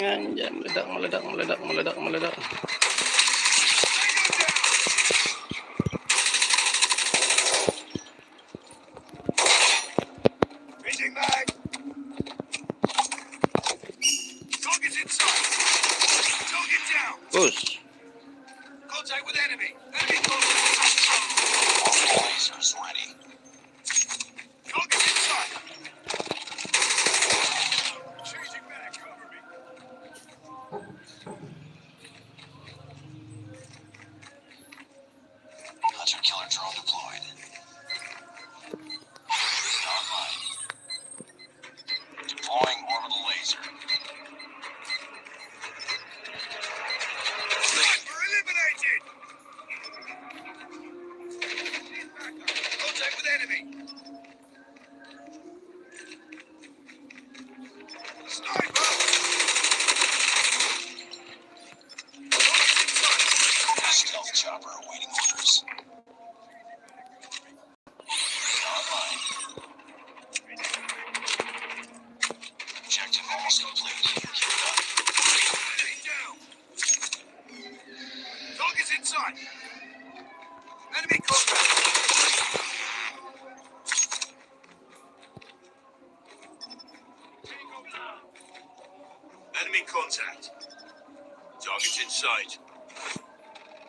Anjay, meledak. Changing mag. Target's inside. Target down. Push. Contact with enemy. Enemy contact. Lasers ready. Target's inside. Changing mag. Cover me. Hunter killer drone deployed. Online. Deploying orbital laser. Sniper eliminated! Contact with enemy. Sniper! Stealth chopper awaiting orders. Online. Objective almost complete. Keep it up. Enemy down. Target's inside. Enemy contact. Enemy contact. Target's in sight.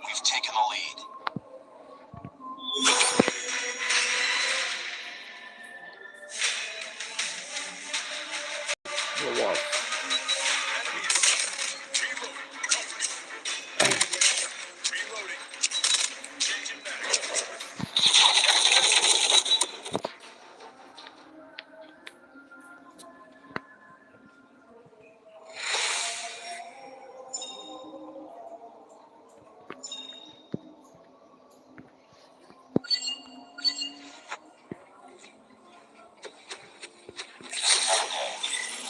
We've taken the lead. Wow. Reloading. Changing mag.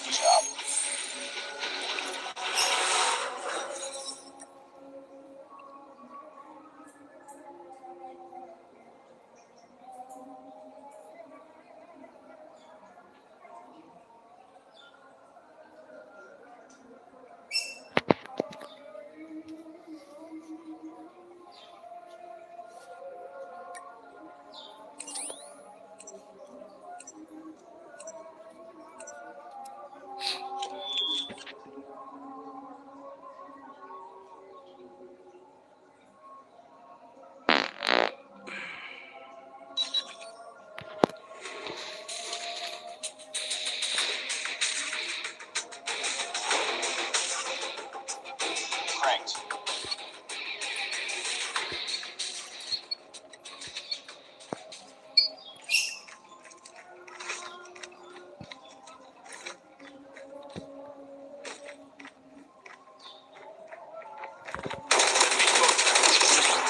Good job. Cranked.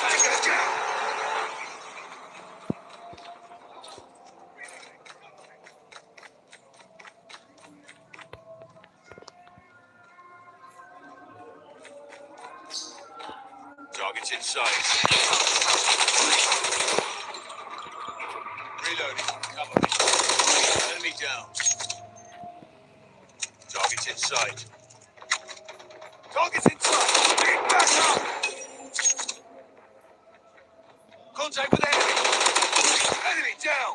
Tango down. Target's in sight. Reloading. Cover me. Enemy down. Target's in sight. Target's in sight. Need backup. Contact with enemy. Enemy down.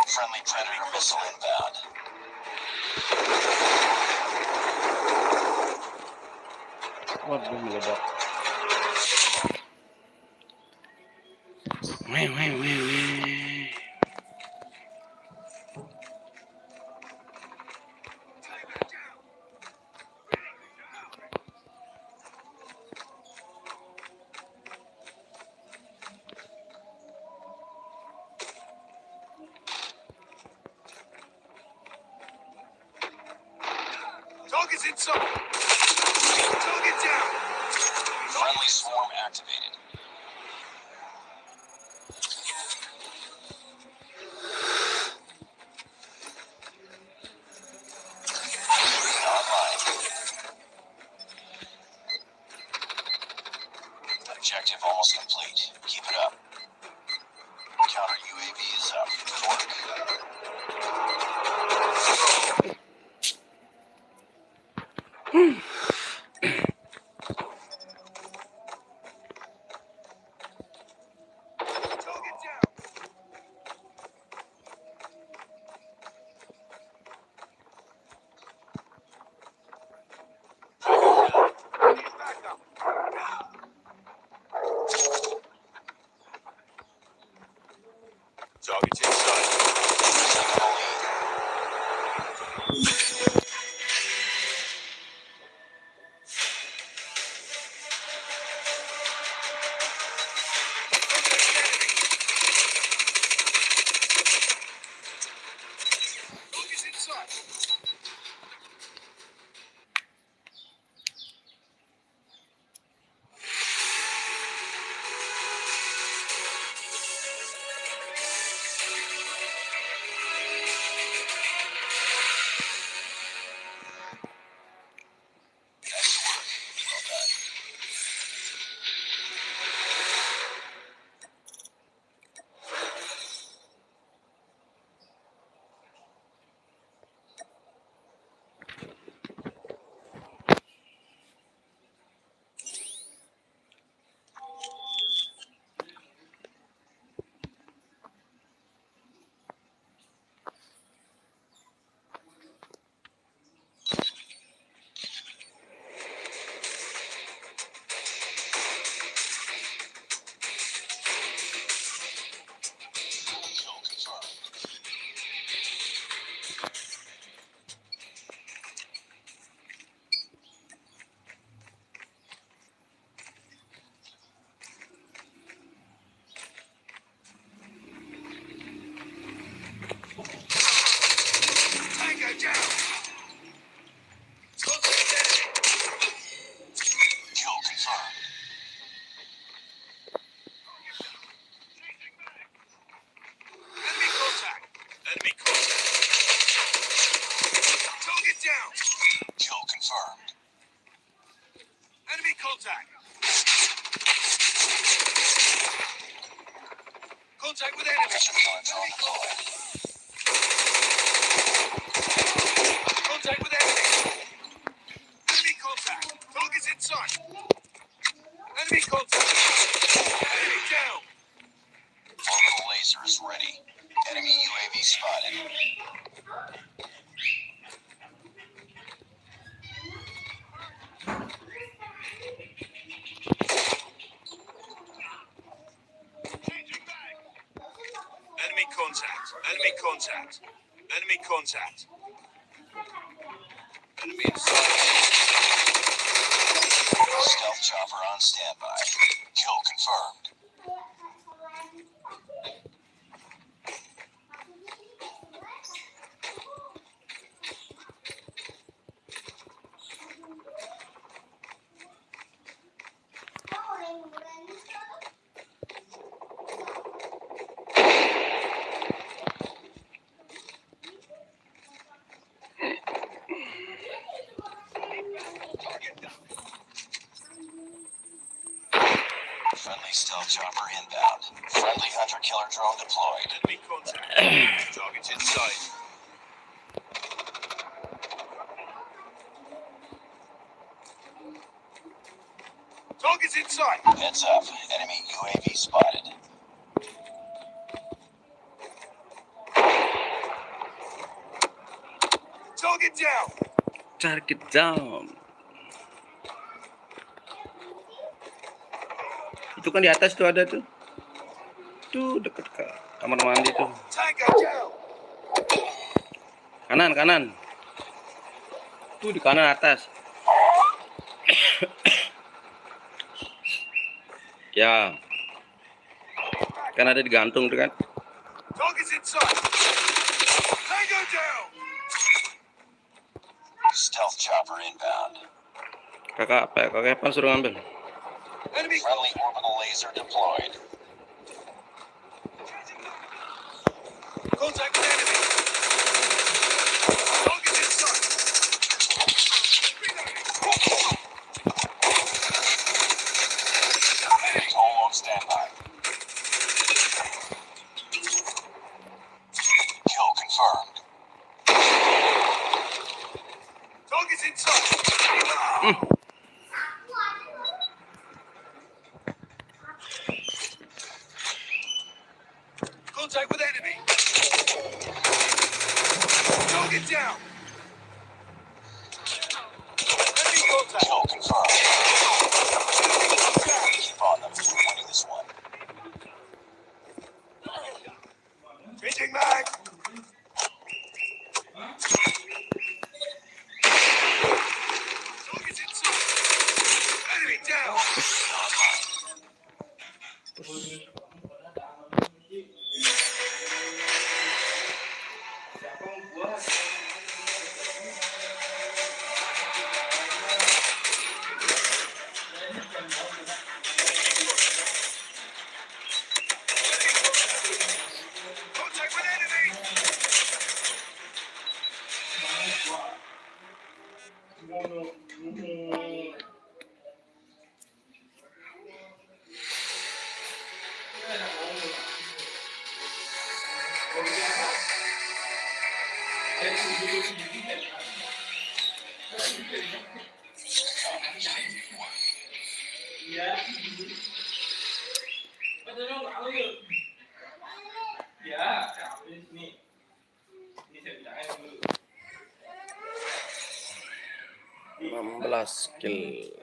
Friendly Predator missile inbound. What do meledak? Weh. Target's inside. Target down. Friendly swarm activated. Online. Enemy contact. Enemy contact. Enemy contact. Enemy in sight. Stealth chopper on standby. Kill confirmed. Friendly stealth chopper inbound. Friendly hunter-killer drone deployed. Enemy contact. Target's in sight. Target's in sight. Heads up. Enemy UAV spotted. Target down. Target down. Itu kan di atas tuh ada tuh. Tuh deket ke kamar mandi tuh. Tango down. Kanan. Tuh di kanan atas. Ya. Kan ada digantung tuh kan. Target's inside. Tango down. Stealth chopper inbound. Kakak apa suruh ngambil. Enemy friendly orbital laser deployed. Contact with enemy. Target in sight. Enemy all on standby. Kill confirmed. Target's in sight. Contact with enemy. Target down. Enemy contact. Kill confirmed. Keep on them. We're winning this one. Changing mag. Target's inside. Enemy down. Contact with enemy. Enam belas skill.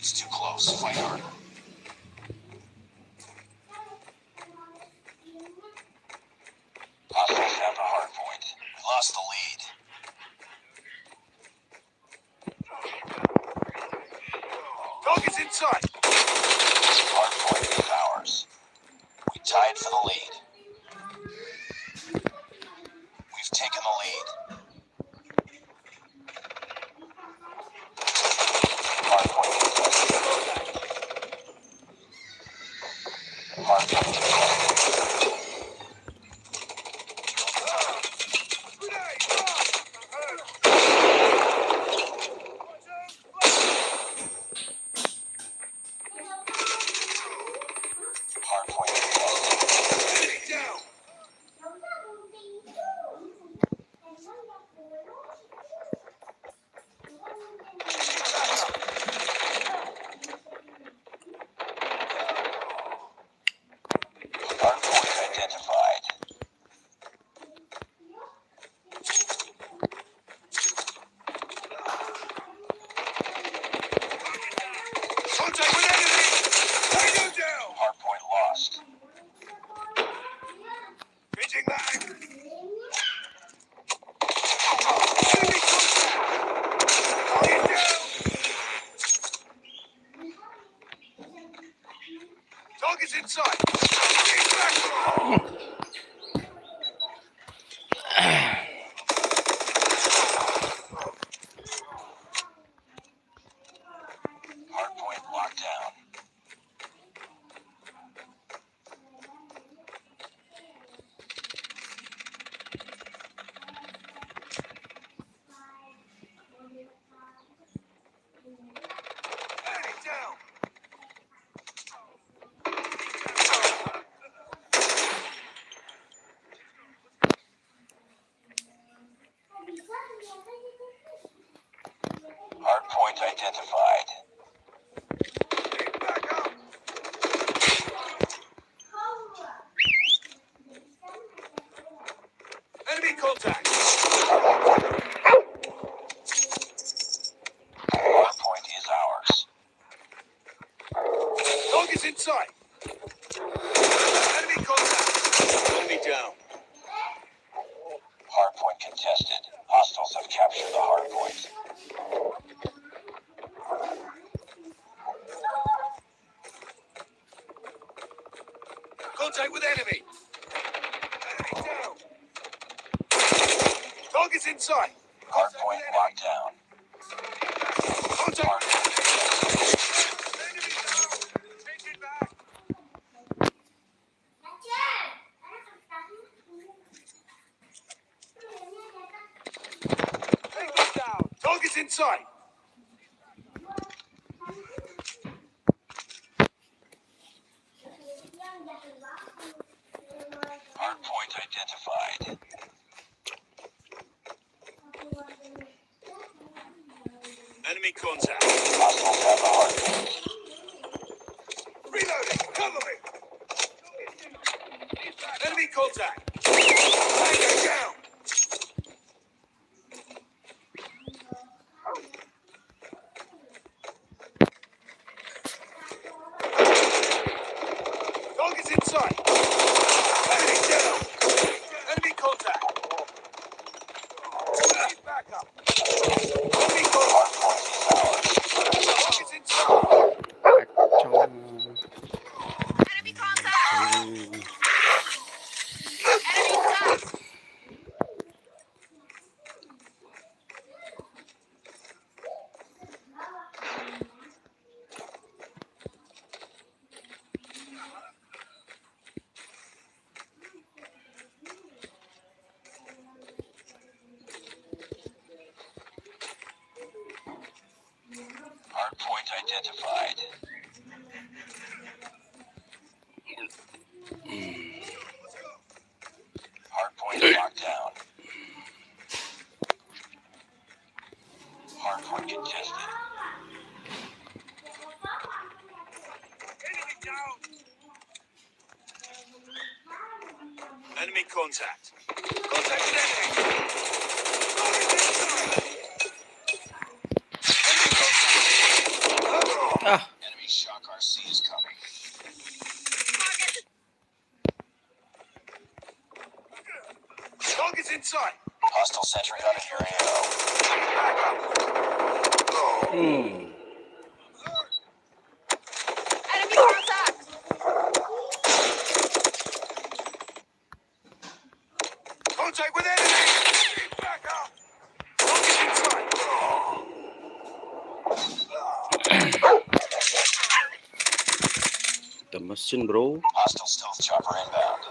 It's too close. Fight harder. Hostiles have the hard point. We lost the lead. Target's inside. Hard point is ours. We tied for the lead. We've taken the lead. Hard point contested. Hard point contested. Hard point contested. Enemy down. Hard point identified. Contact with enemy. Tango down. Hard point lost. Pitching back. Enemy contact. Target down. Target's inside. Get back. Hard point locked down. Enemy down. Hard point identified. Get back up. Enemy contact. Hard point is ours. Target's inside. Enemy contact. Enemy down. Hard point contested. Hostiles have captured the hard point. Contact with enemy. Enemy down. Target's inside. Hard point locked down. Contact. Hard point contested. Enemy down. Take it back. Take it down. Target's inside. Hard point identified. Enemy contact. Hostiles have the hard point. Reloading. Cover me. Enemy contact. Tango down. Target's inside. Enemy down. Enemy contact. Get back up. Enemy Hard contact. point is ours. Target's inside. Enemy contact! Enemy contact! Hard point identified. Hard point locked down. Hard point contested. Enemy down. Enemy contact. Contact with enemy. Target's inside. Enemy contact. Ah, Enemy shock RC is coming. Target's in sight. Hostile sentry gun in your AO. Enemy contact. Contact with enemy. Back up. Target's in sight. the machine, bro. Hostile stealth chopper inbound.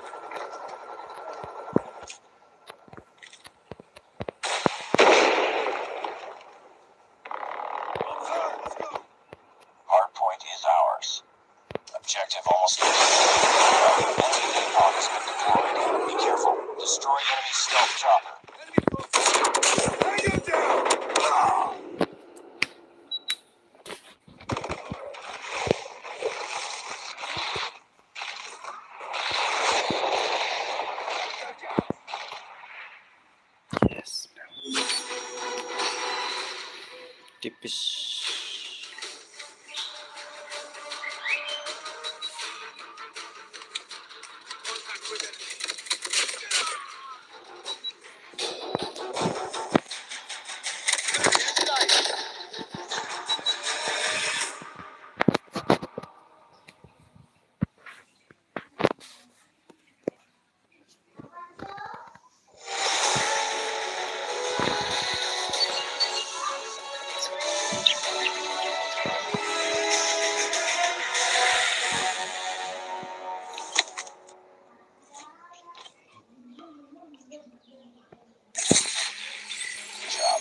Hardpoint is ours. Objective almost complete. Enemy napalm has been deployed. Be careful. Destroy enemy stealth chopper. Enemy contact. Tango down. Yes. Tipis. Contact with enemy. Good job.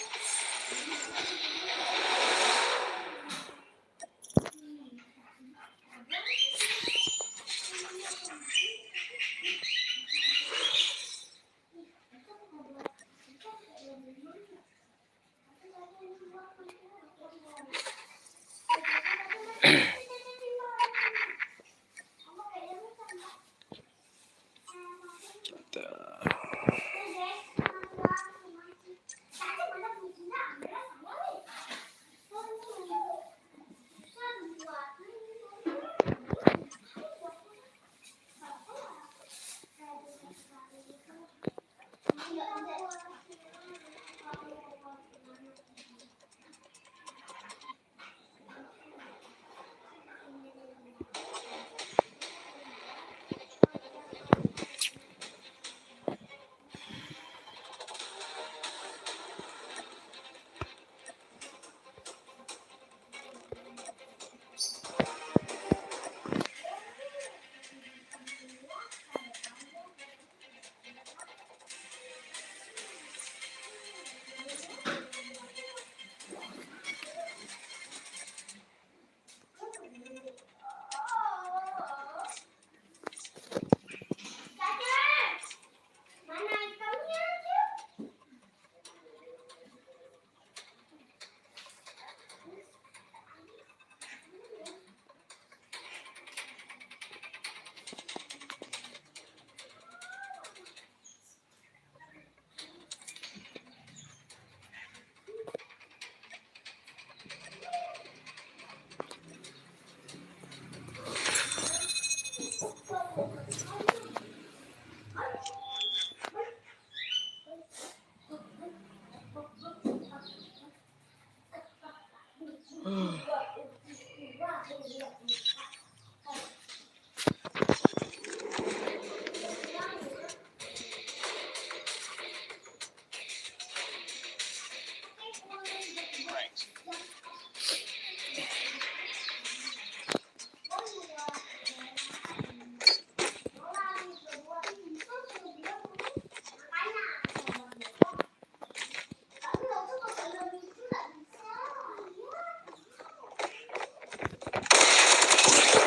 Great.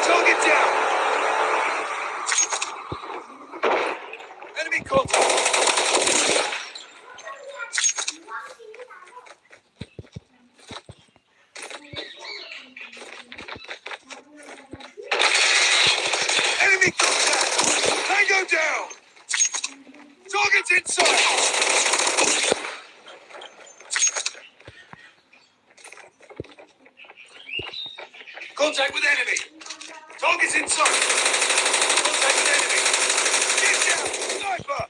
Target down. Enemy contact. Enemy contact. Tango down. Target's in sight. Contact with enemy. Target's inside. Contact with enemy. Get down. Sniper.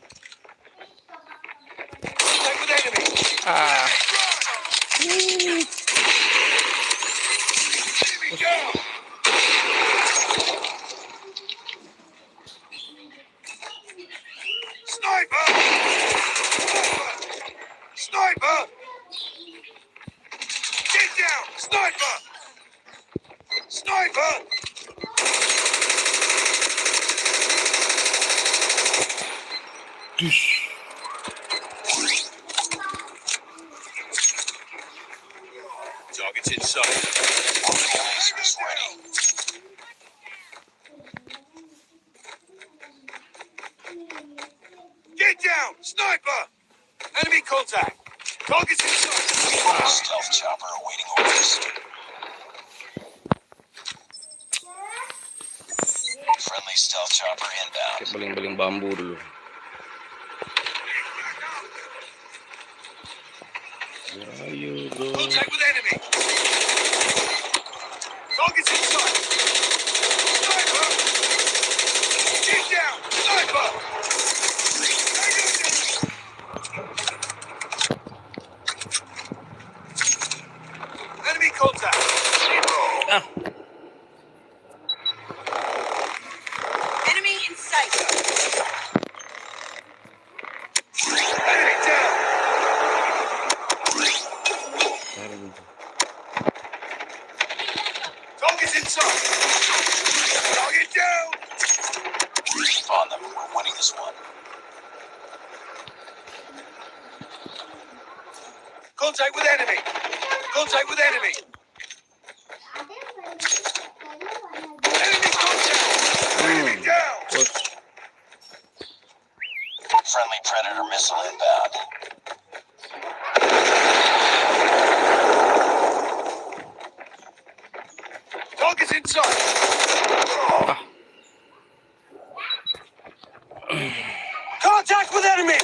Contact with enemy. Ah. Enemy down. Sniper. Sniper. Get down. Sniper. Sniper. Dush. Target's inside. Orbital laser is ready. Get down. Sniper. Enemy contact. Target's inside. Stealth chopper awaiting orders. Friendly stealth chopper inbound. Kayak baling-baling bambu dulu. Ayo bro. Contact with enemy. Target's inside. Sniper. Get down. Sniper. Enemy contact. Ah. Enemy in sight. Enemy down. Target's inside. Target down. Keep on them. We're winning this one. Contact with enemy. Contact with enemy. Enemy contact. Enemy down. Bos. Friendly Predator missile inbound. Target's inside. Contact with enemy.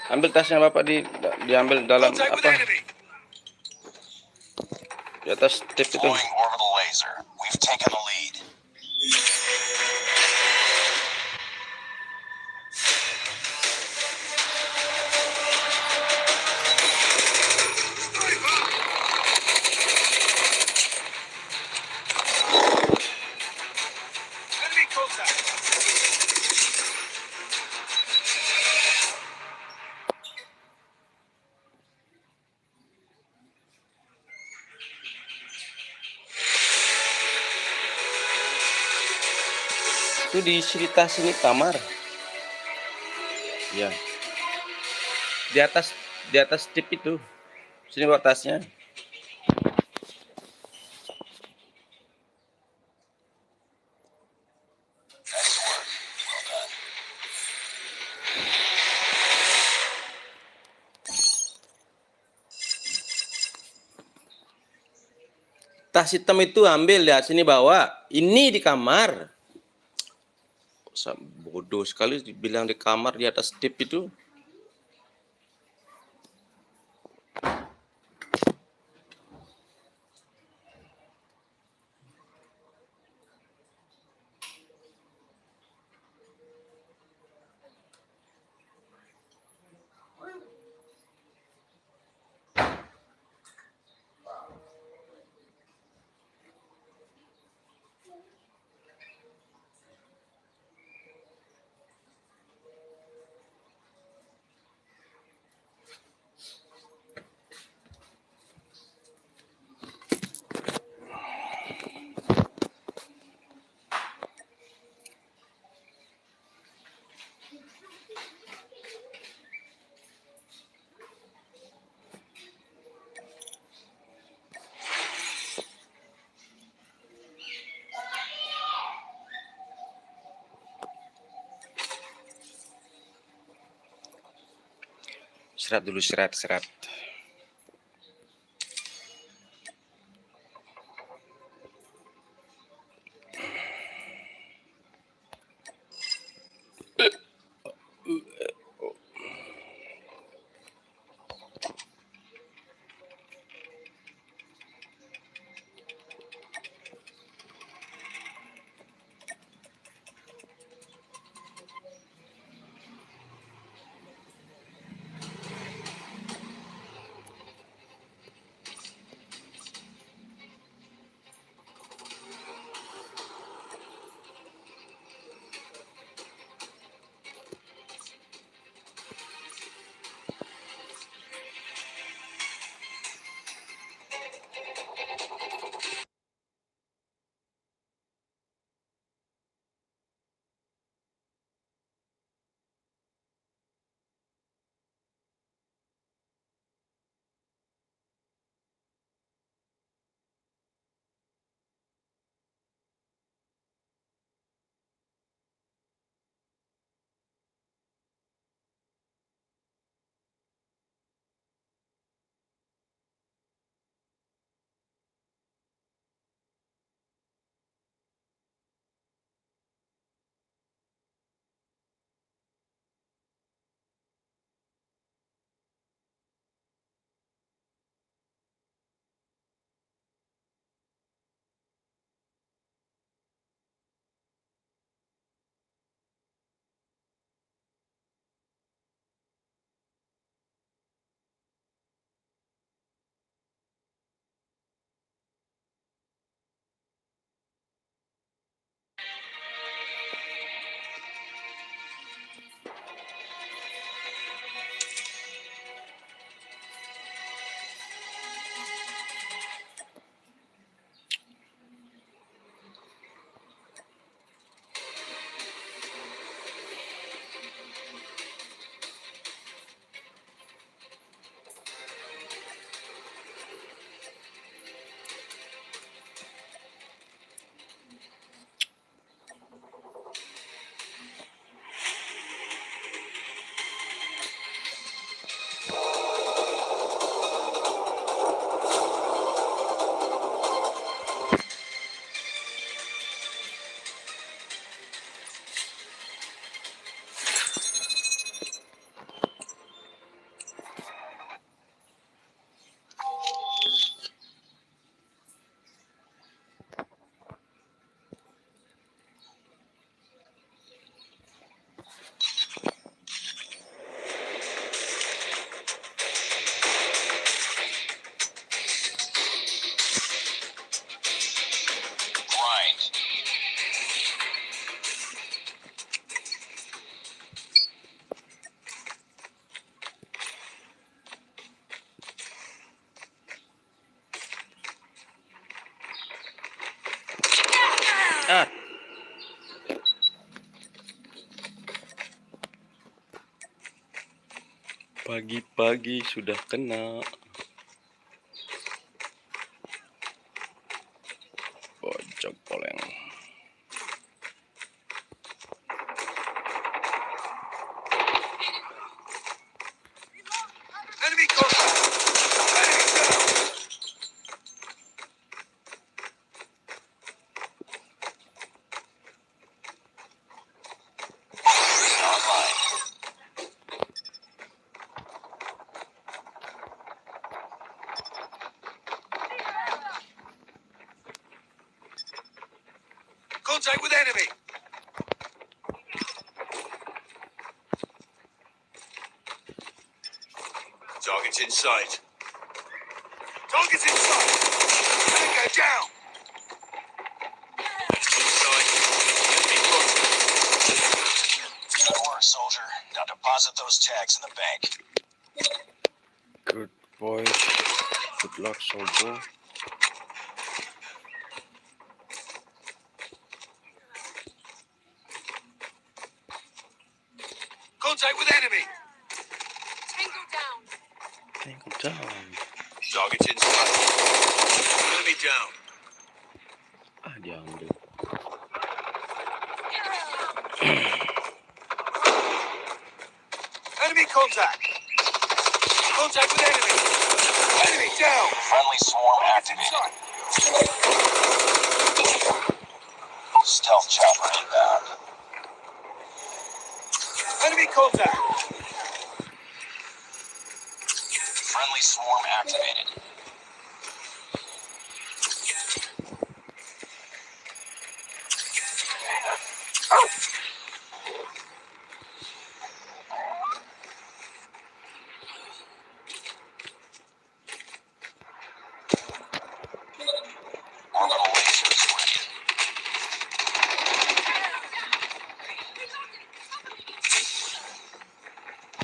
Ambil tasnya Bapak diambil dalam Contact with apa? enemy. Di atas tip itu. Deploying orbital laser. We've taken the lead. Enemy contact. Itu di sini tas ini kamar. Ya. Di atas tip itu. Sini bawa tasnya. Nice work. Well done. Tas hitam itu ambil ya, sini bawa. Ini di kamar. Bodoh sekali dibilang di kamar di atas tip itu. Serat dulu, serat. Ah, pagi-pagi sudah kena. Pojok poleng. Enemy contact. Enemy down. Online. Contact with enemy. Target's in sight. Target's in sight. Tango down. In sight. Enemy contact. Good work, soldier. Now deposit those tags in the bank. Good boy. Good luck, soldier. Contact with enemy. Tango down. Tango down. Target's in sight. Enemy down. Ah, diambil. Enemy contact. Contact with enemy. Enemy down. Friendly swarm Target's in activated. sight. Stealth chopper inbound. Enemy contact. Friendly swarm activated. Orbital lasers ready.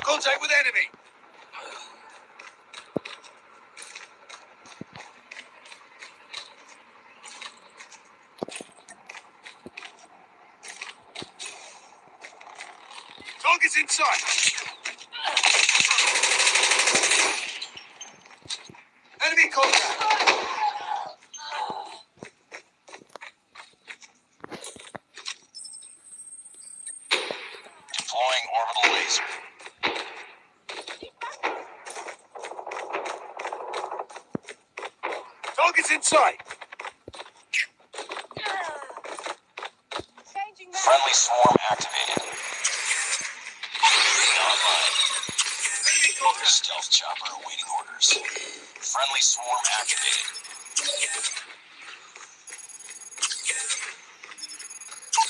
Contact with enemy. Target's in sight. Enemy contact. Deploying orbital laser. Target's in sight. Changing mag. Friendly swarm activated. Online. Enemy contact. Stealth chopper awaiting orders. Friendly swarm activated.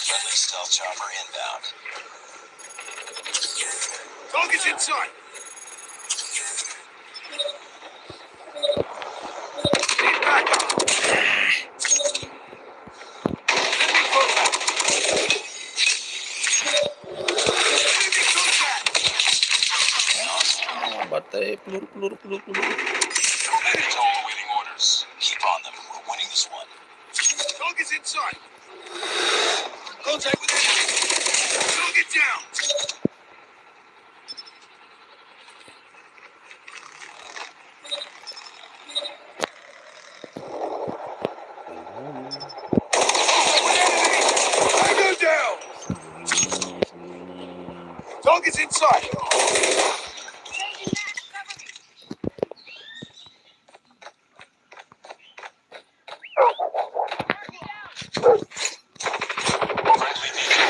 Friendly stealth chopper inbound. Target's in sight. Need backup. Enemy contact. Enemy contact. Batai peluru. Enemy. Toll awaiting orders. Keep on them. We're winning this one. Target's in sight. Contact with enemy. Target down. Contact with enemy. Tango down. Target's in sight. Changing mag. Cover me. Friendly vehicle.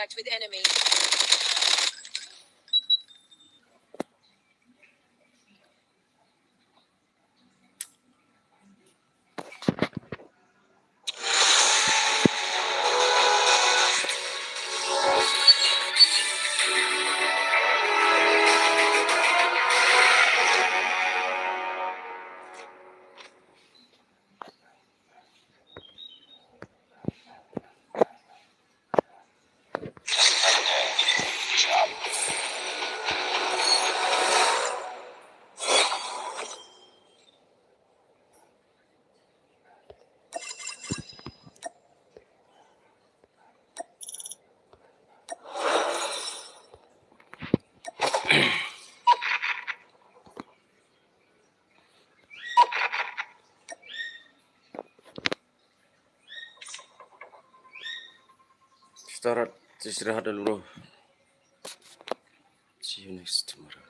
contact with enemy. Good job. Istirahat dulu bro. See you next tomorrow.